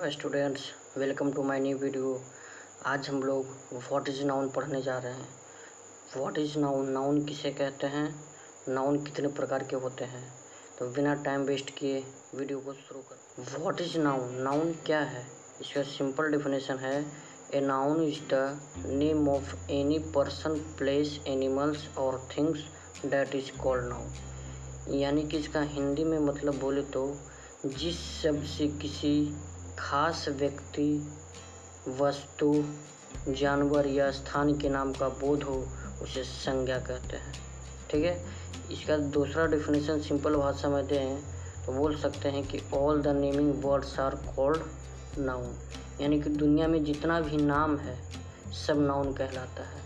Hello students, welcome to my new video. आज हम लोग व्हाट इज़ नाउन पढ़ने जा रहे हैं। व्हाट इज़ नाउन, नाउन किसे कहते हैं, नाउन कितने प्रकार के होते हैं। तो बिना टाइम वेस्ट किए वीडियो को शुरू कर। व्हाट इज़ नाउन, नाउन क्या है? इसका सिंपल डेफिनेशन है, a noun is the name of any person, place, animals और things that is called noun. यानी कि इसका हिंदी में मतलब बोले तो जिस शब्द से किसी खास व्यक्ति, वस्तु, जानवर या स्थान के नाम का बोध हो उसे संज्ञा कहते हैं। ठीक है। इसका दूसरा डेफिनेशन सिंपल भाषा में दें तो बोल सकते हैं कि all the naming words are called noun. यानी कि दुनिया में जितना भी नाम है सब नाउन कहलाता है।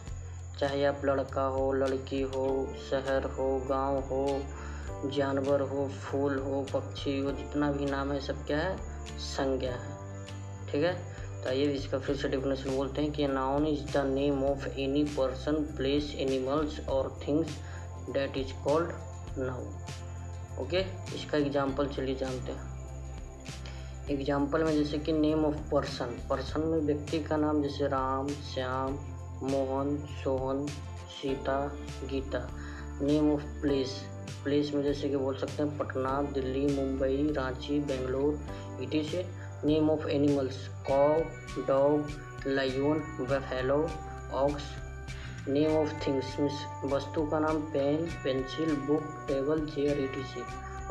चाहे आप लड़का हो, लड़की हो, शहर हो, गांव हो, जानवर हो, फूल हो, पक्षी हो, जितना भी नाम है सब क्या है? संज्ञा है। ठीक है। तो आइए इसका फिर से डेफिनेशन बोलते हैं कि noun is the name of any person, place, animals और things that is called noun. Okay. इसका एग्जाम्पल चलिए जानते हैं। एग्जाम्पल में जैसे कि नेम ऑफ पर्सन, पर्सन में व्यक्ति का नाम जैसे Ram, Shyam, Mohan, Sohan, Sita, Gita. Name of place, place में जैसे कि बोल सकते हैं Patna, Delhi, Mumbai, Ranchi, Bangalore. It is name of animals, cow, dog, lion, buffalo, ox. Name of things, वस्तु का नाम pen, pencil, book, table, chair, etc.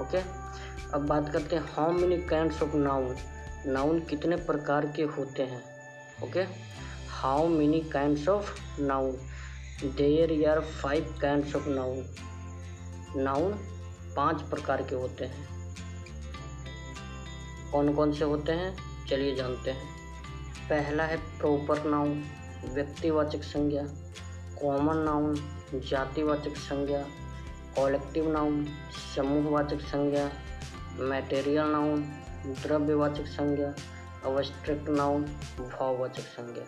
Okay. अब बात करते हैं how many kinds of noun, noun कितने प्रकार के होते हैं। Okay. How many kinds of noun, there are 5 kinds of noun. Noun 5 प्रकार के होते हैं। कौन कौन से होते हैं चलिए जानते हैं। पहला है प्रॉपर नाउन, व्यक्तिवाचक संज्ञा। कॉमन नाउन, जातिवाचक संज्ञा। कॉलेक्टिव नाउन, समूहवाचक संज्ञा। मैटेरियल नाउन, द्रव्यवाचक संज्ञा। अब्स्ट्रैक्ट नाउन, भाववाचक संज्ञा।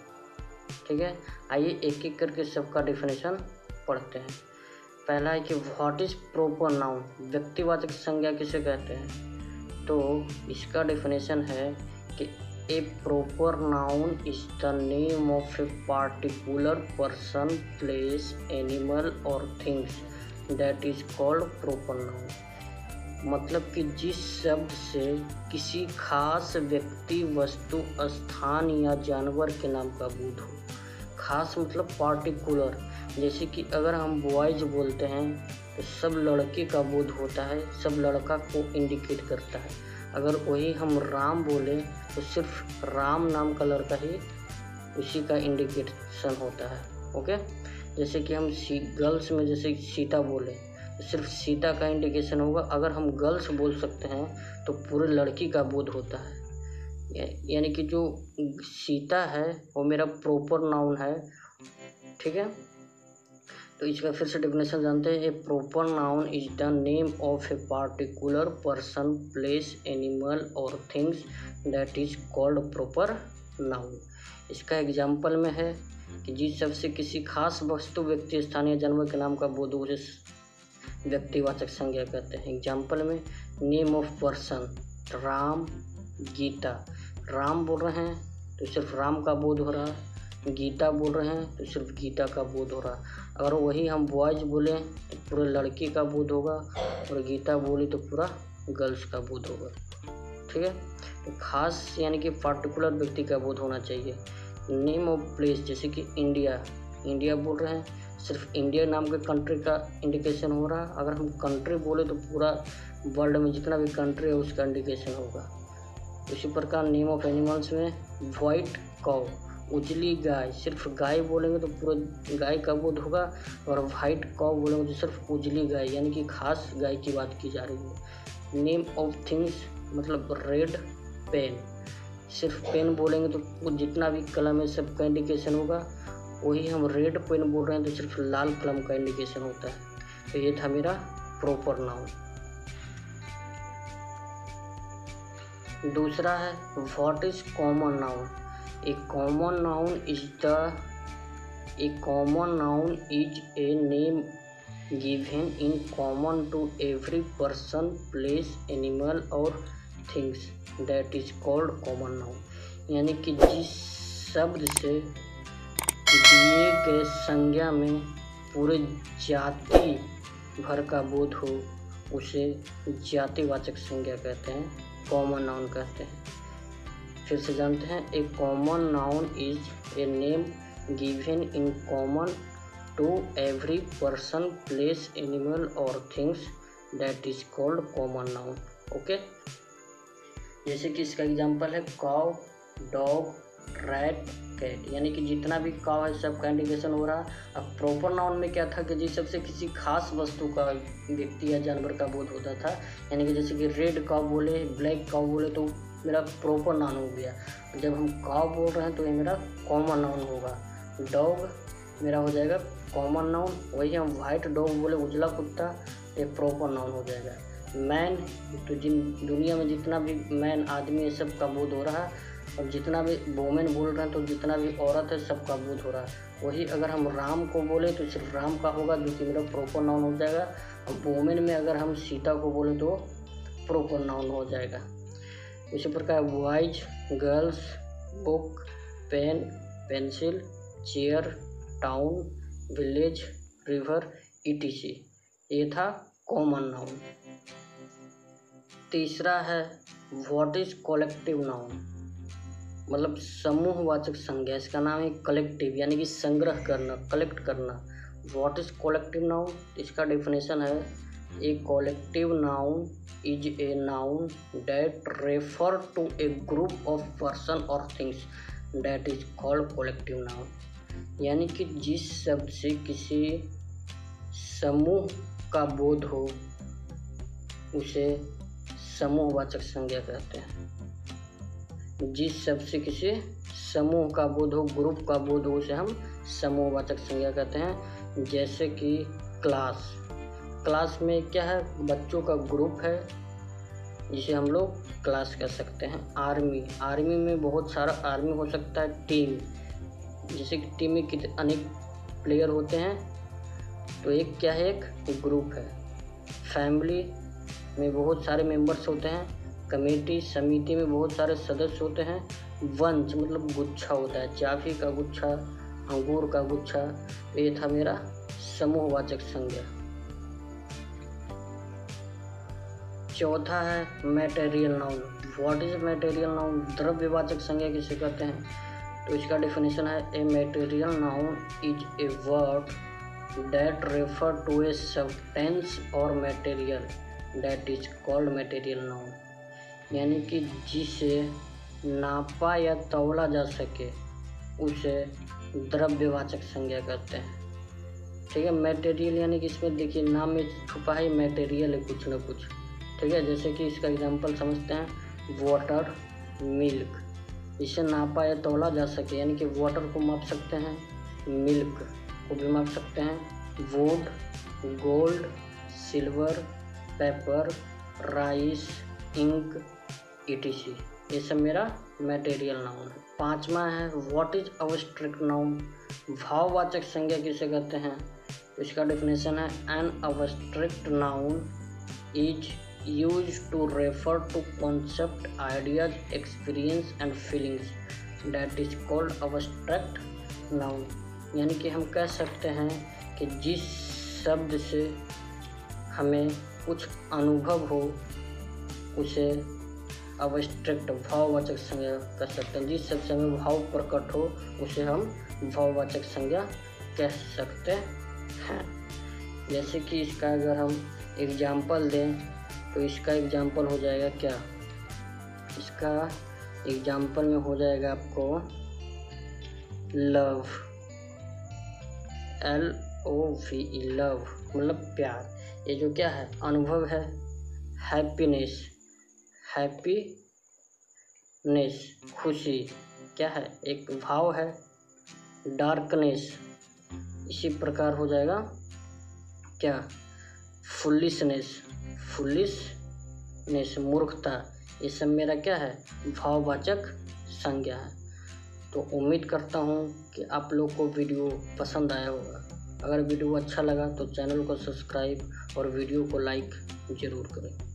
ठीक है। आइए एक एक करके सबका डेफिनेशन पढ़ते हैं। पहला है कि व्हाट इज प्रॉपर नाउन, व्यक्तिवाचक संज्ञा किसे कहते हैं। तो इसका डेफिनेशन है कि a proper noun is the name of a particular person, place, animal और things that is called proper noun. मतलब कि जिस शब्द से किसी खास व्यक्ति, वस्तु, स्थान या जानवर के नाम का बोध हो। खास मतलब पार्टिकुलर। जैसे कि अगर हम बॉयज बोलते हैं तो सब लड़के का बोध होता है, सब लड़का को इंडिकेट करता है। अगर वही हम राम बोले तो सिर्फ राम नाम का लड़का ही उसी का इंडिकेशन होता है। ओके। जैसे कि हम गर्ल्स में जैसे सीता बोले तो सिर्फ सीता का इंडिकेशन होगा। अगर हम गर्ल्स बोल सकते हैं तो पूरे लड़की का बोध होता है। यानी कि जो सीता है वो मेरा प्रॉपर नाउन है। ठीक है। तो इसका फिर से डेफिनेशन जानते हैं। A proper noun is the name of a particular person, place, animal और things that is called proper noun. इसका एग्जाम्पल में है कि जिस शब्द से किसी खास वस्तु, व्यक्ति, स्थानीय जानवर के नाम का बोध हो उसे व्यक्तिवाचक संज्ञा कहते हैं। एग्जाम्पल में name of person, Ram, Gita. Ram बोल रहे हैं तो सिर्फ राम का बोध हो रहा, गीता बोल रहे हैं तो सिर्फ गीता का बोध हो रहा। अगर वही हम बॉयज बोले तो पूरे लड़की का बोध होगा और गीता बोली तो पूरा गर्ल्स का बोध होगा। ठीक है। तो खास यानी कि पार्टिकुलर व्यक्ति का बोध होना चाहिए। नेम ऑफ प्लेस जैसे कि इंडिया, इंडिया बोल रहे हैं सिर्फ इंडिया नाम के कंट्री का इंडिकेशन हो रहा। अगर हम कंट्री बोले तो पूरा वर्ल्ड में जितना भी कंट्री है उसका इंडिकेशन होगा। इसी प्रकार नेम ऑफ एनिमल्स में वाइट काउ, उजली गाय, सिर्फ गाय बोलेंगे तो पूरा गाय का बोध होगा और वाइट काउ बोलेंगे तो सिर्फ उजली गाय यानी कि खास गाय की बात की जा रही है। नेम ऑफ थिंग्स मतलब रेड पेन, सिर्फ पेन बोलेंगे तो जितना भी कलम है सबका इंडिकेशन होगा। वही हम रेड पेन बोल रहे हैं तो सिर्फ लाल कलम का इंडिकेशन होता है। तो ये था मेरा प्रॉपर नाउन। दूसरा है what is common noun. A common noun is a name given in common to every person, place, animal or things that is called common noun। यानी कि जिस शब्द से दिए गए संज्ञा में पूरे जाति भर का बोध हो उसे जातिवाचक संज्ञा कहते हैं, कॉमन नाउन कहते हैं। फिर से जानते हैं, a common noun is a name given in common to every person, place, animal और things that is called common noun. Okay, जैसे कि इसका एग्जांपल है काउ, डॉग, रैट, कैट, यानी कि जितना भी काउ है सब का इंडिकेशन हो रहा। अब प्रॉपर नाउन में क्या था कि जिस सबसे किसी खास वस्तु का, व्यक्ति या जानवर का बोध होता था, यानी कि जैसे कि रेड काउ बोले, ब्लैक काउ बोले तो मेरा प्रॉपर नाउन हो गया। जब हम काउ बोल रहे हैं तो ये मेरा कॉमन नाउन होगा। डॉग मेरा हो जाएगा कॉमन नाउन, वही हम वाइट डॉग बोले, उजला कुत्ता, ये प्रॉपर नाउन हो जाएगा। मैन, तो जिन दुनिया में जितना भी मैन आदमी है सब का बोध हो रहा है, और जितना भी वोमेन बोल रहे हैं तो जितना भी औरत है सबका बोध हो रहा है। वही अगर हम राम को बोले तो सिर्फ राम का होगा, जो कि मेरा प्रॉपर नाउन हो जाएगा। और वोमेन में अगर हम सीता को बोले तो प्रॉपर नाउन हो जाएगा। इसी प्रकार boys, girls, book, pen, pencil, chair, town, village, river, etc, ये था कॉमन नाउन। तीसरा है व्हाट इज कलेक्टिव नाउन, मतलब समूहवाचक संज्ञा। इसका नाम है कलेक्टिव, यानी कि संग्रह करना, कलेक्ट करना। व्हाट इज कलेक्टिव नाउन, इसका डेफिनेशन है a collective noun is a noun that refer to a group of person और things that is called collective noun. यानी कि जिस शब्द से किसी समूह का बोध हो उसे समूहवाचक संज्ञा कहते हैं। जिस शब्द से किसी समूह का बोध हो, ग्रुप का बोध हो, उसे हम समूहवाचक संज्ञा कहते हैं। जैसे कि क्लास, क्लास में क्या है, बच्चों का ग्रुप है जिसे हम लोग क्लास कह सकते हैं। आर्मी, आर्मी में बहुत सारा आर्मी हो सकता है। टीम, जैसे कि टीम में कितने अनेक प्लेयर होते हैं, तो एक क्या है, एक ग्रुप है। फैमिली में बहुत सारे मेंबर्स होते हैं। कमेटी, समिति में बहुत सारे सदस्य होते हैं। वंश मतलब गुच्छा होता है, चाबी का गुच्छा, अंगूर का गुच्छा। ये था मेरा समूहवाचक संज्ञा। चौथा है material noun. What is material noun, द्रव्यवाचक संज्ञा किसे कहते हैं, तो इसका डेफिनेशन है a material noun is a word that refer to a substance और material that is called material noun. यानी कि जिसे नापा या तौला जा सके उसे द्रव्यवाचक संज्ञा कहते हैं। ठीक है, मटेरियल यानी कि इसमें देखिए नाम में छुपा है मटेरियल है कुछ ना कुछ। ठीक है, जैसे कि इसका एग्जांपल समझते हैं, वाटर, मिल्क। इसे नापा या तौला जा सके, यानी कि वाटर को माप सकते हैं, मिल्क को भी माप सकते हैं। Wood, gold, silver, paper, rice, ink, etc, ये सब मेरा मटेरियल नाउन है। पांचवा है व्हाट इज अब्स्ट्रैक्ट नाउन, भाववाचक संज्ञा किसे कहते हैं, तो इसका डेफिनेशन है an abstract noun is used to refer to concept, ideas, experience and feelings that is called abstract noun. यानी कि हम कह सकते हैं कि जिस शब्द से हमें कुछ अनुभव हो उसे अब्स्ट्रैक्ट भाववाचक संज्ञा कह सकते हैं। जिस शब्द से हमें भाव प्रकट हो उसे हम भाववाचक संज्ञा कह सकते हैं। जैसे कि इसका अगर हम एग्जाम्पल दें तो इसका एग्जाम्पल हो जाएगा क्या, इसका एग्जाम्पल में हो जाएगा आपको लव, LOVE, लव मतलब प्यार। ये जो क्या है, अनुभव है। हैप्पीनेस, हैप्पीनेस खुशी क्या है, एक भाव है। डार्कनेस, इसी प्रकार हो जाएगा क्या, फुलिशनेस, फुलिशनेस मूर्खता। ये सब मेरा क्या है, भाववाचक संज्ञा है। तो उम्मीद करता हूँ कि आप लोग को वीडियो पसंद आया होगा। अगर वीडियो अच्छा लगा तो चैनल को सब्सक्राइब और वीडियो को लाइक ज़रूर करें।